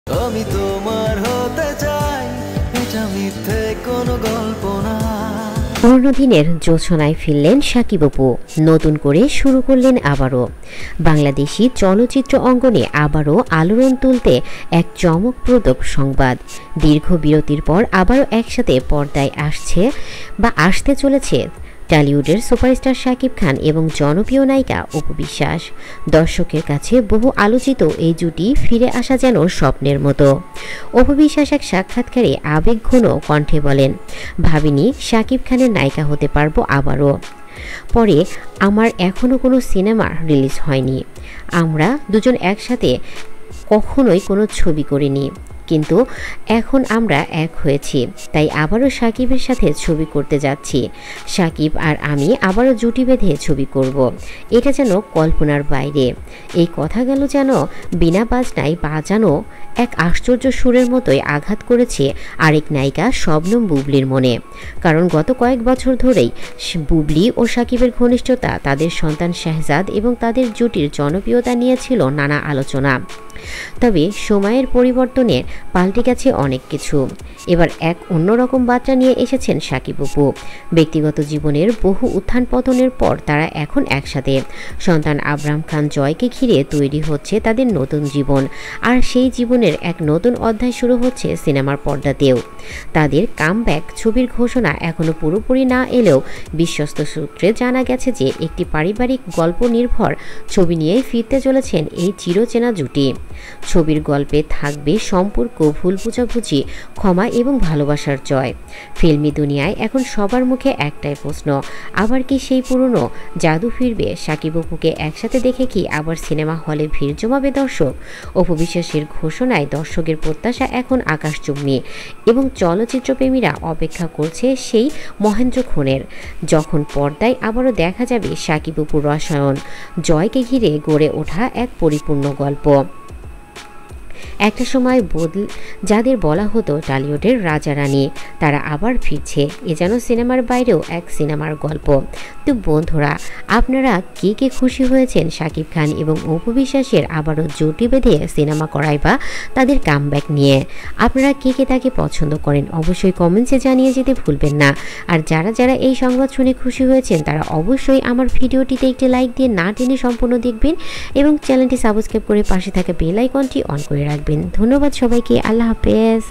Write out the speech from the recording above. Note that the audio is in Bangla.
আমি তোমার হতে চাই, এটা মিথ্যে কোনো গল্প না। পুরনো দিনের জোছনায় ফিরলেন শাকিব অপু, নতুন করে শুরু করলেন আবারও। বাংলাদেশি চলচ্চিত্র অঙ্গনে আবারও আলোড়ন তুলতে এক চমকপ্রদ সংবাদ। দীর্ঘ বিরতির পর আবারও একসাথে পর্দায় আসতে চলেছে টলিউডের সুপারস্টার শাকিব খান এবং জনপ্রিয় নায়িকা অপু বিশ্বাস। দর্শকের কাছে বহু আলোচিত এই জুটি ফিরে আসা যেন স্বপ্নের মতো। অপু বিশ্বাস এক সাক্ষাৎকারে আবেগঘন কণ্ঠে বলেন, ভাবিনি শাকিব খানের নায়িকা হতে পারবো আবারও। পরে আমার এখনও কোনো সিনেমা রিলিজ হয়নি, আমরা দুজন একসাথে কখনোই কোনো ছবি করিনি, কিন্তু এখন আমরা এক হয়েছি, তাই আবারও শাকিবের সাথে ছবি করতে যাচ্ছি। শাকিব আর আমি আবারও জুটি বেঁধে ছবি করব, এটা যেন কল্পনার বাইরে। এই কথা গেল যেন বিনা বাজনায় বাজানো এক আশ্চর্য সুরের মতোই আঘাত করেছে আরেক নায়িকা শবনম বুবলির মনে। কারণ গত কয়েক বছর ধরেই বুবলি ও শাকিবের ঘনিষ্ঠতা, তাদের সন্তান শাহজাদ এবং তাদের জুটির জনপ্রিয়তা নিয়েছিল নানা আলোচনা। তবে সময়ের পরিবর্তনে পাল্টে গেছে অনেক কিছু। এবার এক অন্যরকম বার্তা নিয়ে এসেছেন শাকিব অপু। ব্যক্তিগত জীবনের বহু উত্থান পতনের পর তারা এখন একসাথে। সন্তান আবরাম খান জয়কে ঘিরে তৈরি হচ্ছে তাদের নতুন জীবন, আর সেই জীবনের এক নতুন অধ্যায় শুরু হচ্ছে সিনেমার পর্দাতেও। তাদের কামব্যাক ছবির ঘোষণা এখনও পুরোপুরি না এলেও বিশ্বস্ত সূত্রে জানা গেছে যে একটি পারিবারিক গল্প নির্ভর ছবি নিয়েই ফিরতে চলেছেন এই চিরচেনা জুটি। ছবির গল্পে থাকবে সম্পর্ক, ভুল বোঝাবুঝি, ক্ষমা এবং ভালোবাসার জয়। ফিল্মি দুনিয়ায় এখন সবার মুখে একটাই প্রশ্ন, আবার কি সেই পুরনো জাদু ফিরবে? শাকিব অপুকে একসাথে দেখে কি আবার সিনেমা হলে ভিড় জমাবে দর্শক? অপু বিশ্বাসের ঘোষণায় দর্শকের প্রত্যাশা এখন আকাশচুম্বী এবং চলচ্চিত্রপ্রেমীরা অপেক্ষা করছে সেই মহেন্দ্রক্ষণের, যখন পর্দায় আবারও দেখা যাবে শাকিব অপুর রসায়ন জয়কে ঘিরে গড়ে ওঠা এক পরিপূর্ণ গল্প। একটা সময় যাদের বলা হতো টলিউডের রাজা রানী, তারা আবার ফিরছে। এ যেন সিনেমার বাইরেও এক সিনেমার গল্প। তো বন্ধুরা, আপনারা কে কে খুশি হয়েছেন শাকিব খান এবং অপু বিশ্বাসের আবারও জুটি বেঁধে সিনেমা করায় বা তাদের কামব্যাক নিয়ে? আপনারা কে কে তাকে পছন্দ করেন অবশ্যই কমেন্টসে জানিয়ে যেতে ভুলবেন না। আর যারা যারা এই সংবাদ শুনে খুশি হয়েছেন তারা অবশ্যই আমার ভিডিওটিতে একটি লাইক দিয়ে না টেনে সম্পূর্ণ দেখবেন এবং চ্যানেলটি সাবস্ক্রাইব করে পাশে থাকা বেল আইকনটি অন করে রাখবেন। ধন্যবাদ সবাইকে, আল্লাহ হাফেজ।